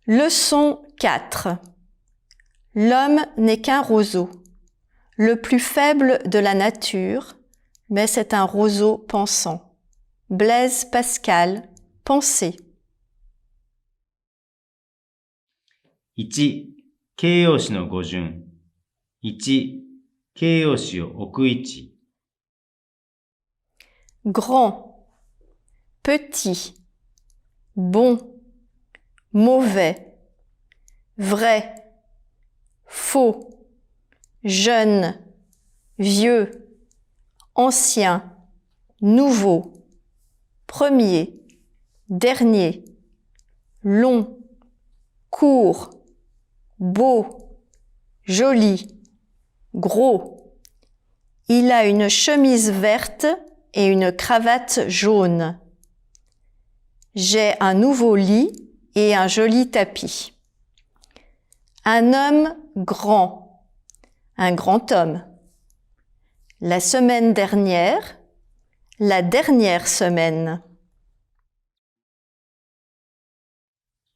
Leçon 4. L'homme n'est qu'un roseau, le plus faible de la nature, mais c'est un roseau pensant. Blaise Pascal, Pensée. 1. 形容詞の語順。1. 形容詞を置く位置。Grand, petit, bon, mauvais, vrai, faux, jeune, vieux, ancien, nouveau, premier, dernier, long, court, beau, joli, gros. Il a une chemise verte et une cravate jaune. J'ai un nouveau lit et un joli tapis. Un homme grand, un grand homme. La semaine dernière, la dernière semaine.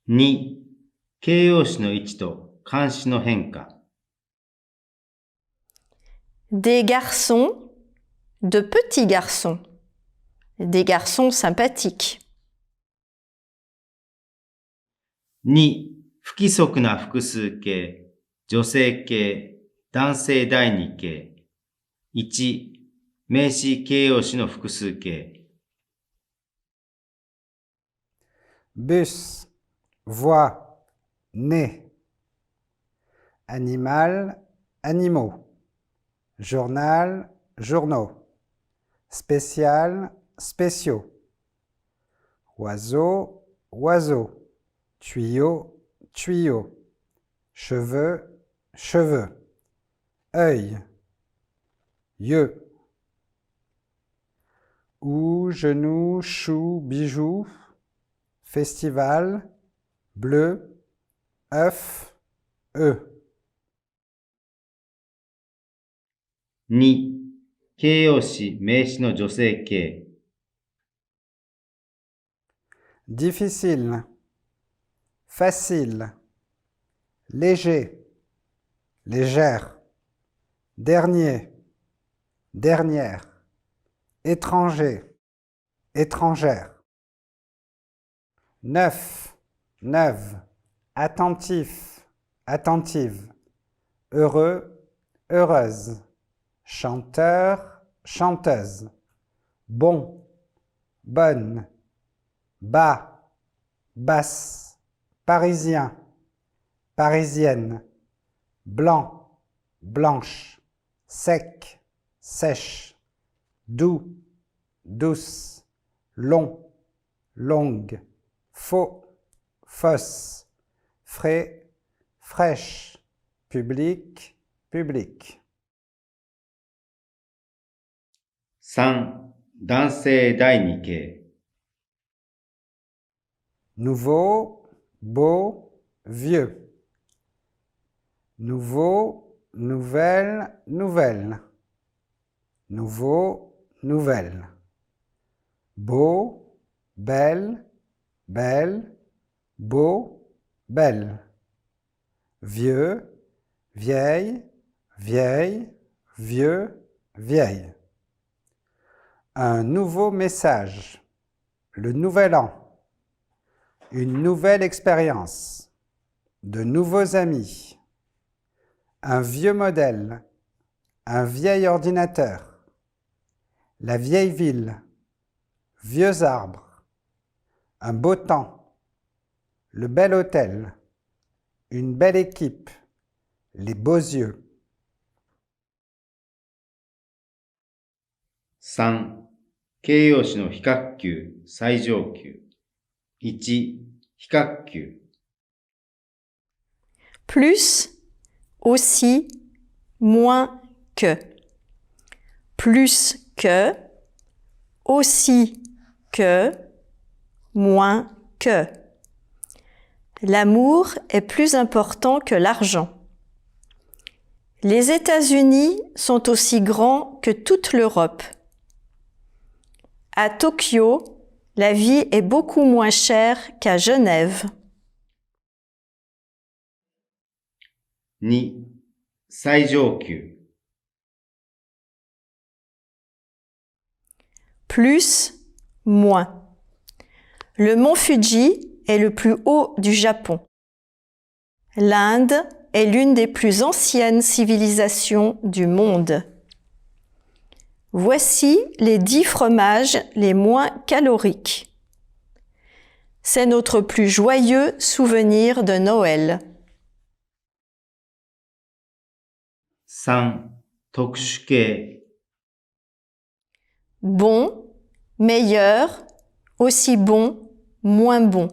2. 形容詞の位置と冠詞の変化。Des garçons, de petits garçons. Des garçons sympathiques. 2. 不規則な複数形、女性形、男性第二形。1. 名詞形容詞の複数形。Bus, voix, nez. Animal, animaux. Journal, journaux. Spécial, spéciaux. Oiseau, oiseau. Tuyau, tuyau. Cheveux, cheveux. Œil, yeux. Ou, genou, chou, bijou. Festival, bleu, œuf, œuf. 2. 形容詞、名詞の女性形。Difficile, facile, léger, légère, dernier, dernière, étranger, étrangère. Neuf, neuve, attentif, attentive, heureux, heureuse, chanteur, chanteuse, bon, bonne, bas, basse, parisien, parisienne, blanc, blanche, sec, sèche, doux, douce, long, longue, faux, fausse, frais, fraîche, public, public. 3. 男性第二形。Nouveau, beau, vieux. Nouveau, nouvelle, nouvelle. Nouveau, nouvelle. Beau, belle, belle, beau, belle. Vieux, vieille, vieille, vieux, vieille. Un nouveau message. Le nouvel an. Une nouvelle expérience. De nouveaux amis. Un vieux modèle. Un vieil ordinateur. La vieille ville. Vieux arbres. Un beau temps. Le bel hôtel. Une belle équipe. Les beaux yeux. 3. 形容詞の比較級、最上級。1. 比較級。Plus, aussi, moins que. Plus que, aussi que, moins que. L'amour est plus important que l'argent. Les États-Unis sont aussi grands que toute l'Europe. À Tokyo, la vie est beaucoup moins chère qu'à Genève. 2、最上級。 Plus, moins. Le mont Fuji est le plus haut du Japon. L'Inde est l'une des plus anciennes civilisations du monde. Voici les 10 fromages les moins caloriques. C'est notre plus joyeux souvenir de Noël. 3、特殊形。 Bon, meilleur, aussi bon, moins bon.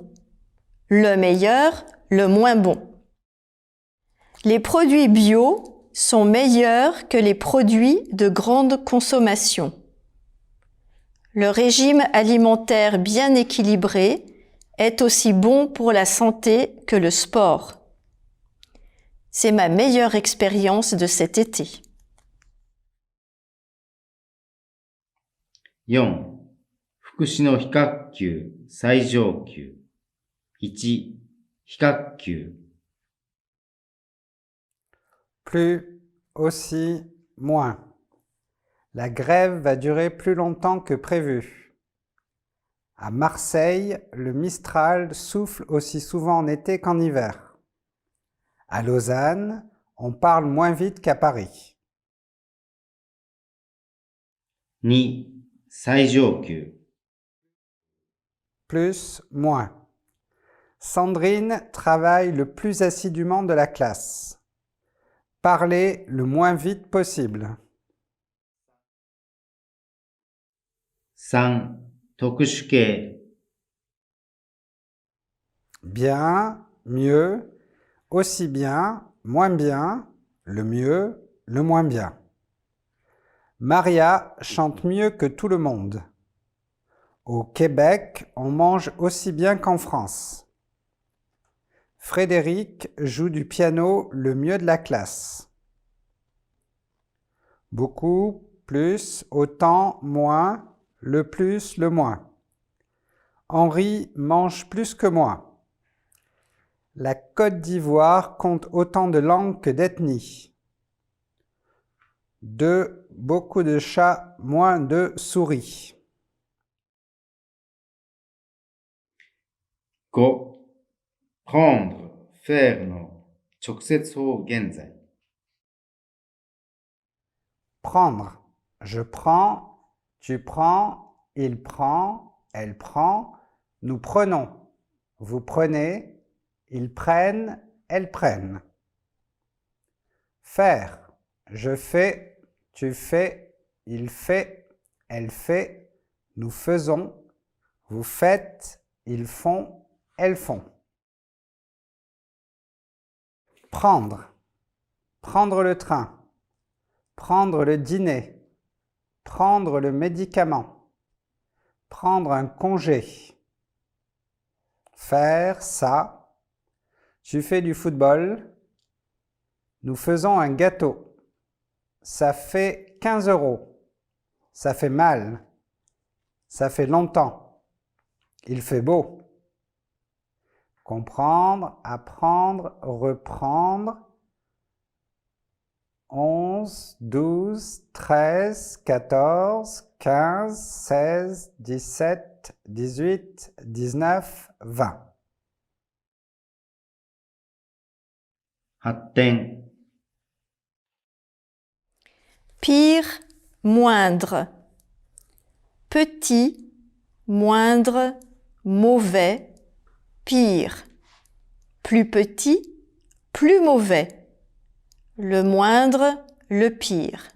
Le meilleur, le moins bon. Les produits bio sont meilleurs que les produits de grande consommation. Le régime alimentaire bien équilibré est aussi bon pour la santé que le sport. C'est ma meilleure expérience de cet été. 4、福祉の非学級、最上級。1、非学級。 Plus, aussi, moins. La grève va durer plus longtemps que prévu. À Marseille, le Mistral souffle aussi souvent en été qu'en hiver. À Lausanne, on parle moins vite qu'à Paris. 2、最上級。 Plus, moins. Sandrine travaille le plus assidûment de la classe. Parlez le moins vite possible. 3、特殊形。 Bien, mieux, aussi bien, moins bien, le mieux, le moins bien. Maria chante mieux que tout le monde. Au Québec, on mange aussi bien qu'en France. Frédéric joue du piano le mieux de la classe. Beaucoup, plus, autant, moins, le plus, le moins. Henri mange plus que moi. La Côte d'Ivoire compte autant de langues que d'ethnies. 2. Beaucoup de chats, moins de souris. 5、prendre、faire の直接法現在。 Prendre. Je prends, tu prends, il prend, elle prend, nous prenons. Vous prenez, ils prennent, elles prennent. Faire. Je fais, tu fais, il fait, elle fait, nous faisons, vous faites, ils font, elles font. Prendre. Prendre le train. Prendre le dîner. Prendre le médicament. Prendre un congé. Faire ça. Tu fais du football. Nous faisons un gâteau. Ça fait 15 €. Ça fait mal. Ça fait longtemps. Il fait beau. Comprendre, apprendre, reprendre. 11, 12, 13, 14, 15, 16, 17, 18, 19, 20. 発展。 Pire, moindre. Petit, moindre, mauvais, pire. Plus petit, plus mauvais. Le moindre, le pire.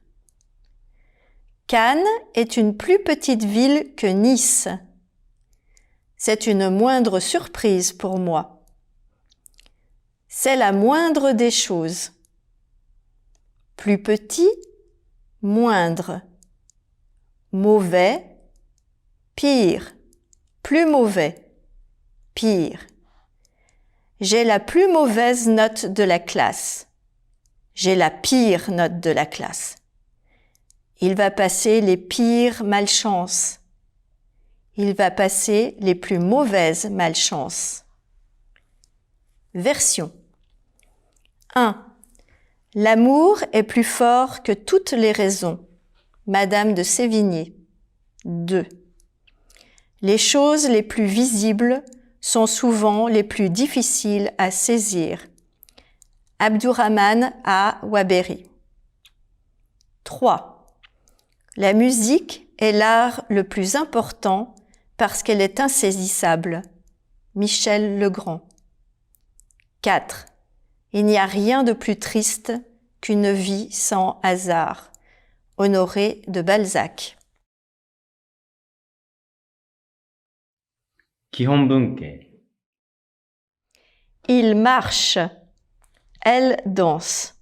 Cannes est une plus petite ville que Nice. C'est une moindre surprise pour moi. C'est la moindre des choses. Plus petit, moindre. Mauvais, pire. Plus mauvais, pire. J'ai la plus mauvaise note de la classe. J'ai la pire note de la classe. Il va passer les pires malchances. Il va passer les plus mauvaises malchances. Version 1. L'amour est plus fort que toutes les raisons. Madame de Sévigné. 2. Les choses les plus visibles sont souvent les plus difficiles à saisir. Abdourahman à Waberi. 3. La musique est l'art le plus important parce qu'elle est insaisissable. Michel Legrand. 4. Il n'y a rien de plus triste qu'une vie sans hasard. Honoré de Balzac. 基本文型。 Il marche. Elle danse.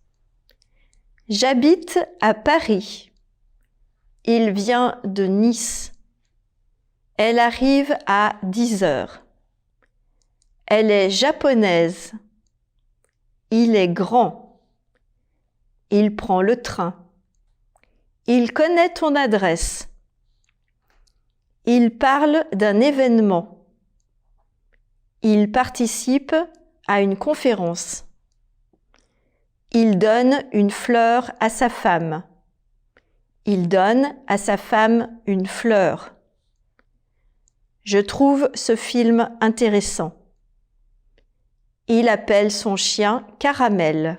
J'habite à Paris. Il vient de Nice. Elle arrive à 10 heures. Elle est japonaise. Il est grand. Il prend le train. Il connaît ton adresse. Il parle d'un événement. Il participe à une conférence. Il donne une fleur à sa femme. Il donne à sa femme une fleur. Je trouve ce film intéressant. Il appelle son chien Caramel.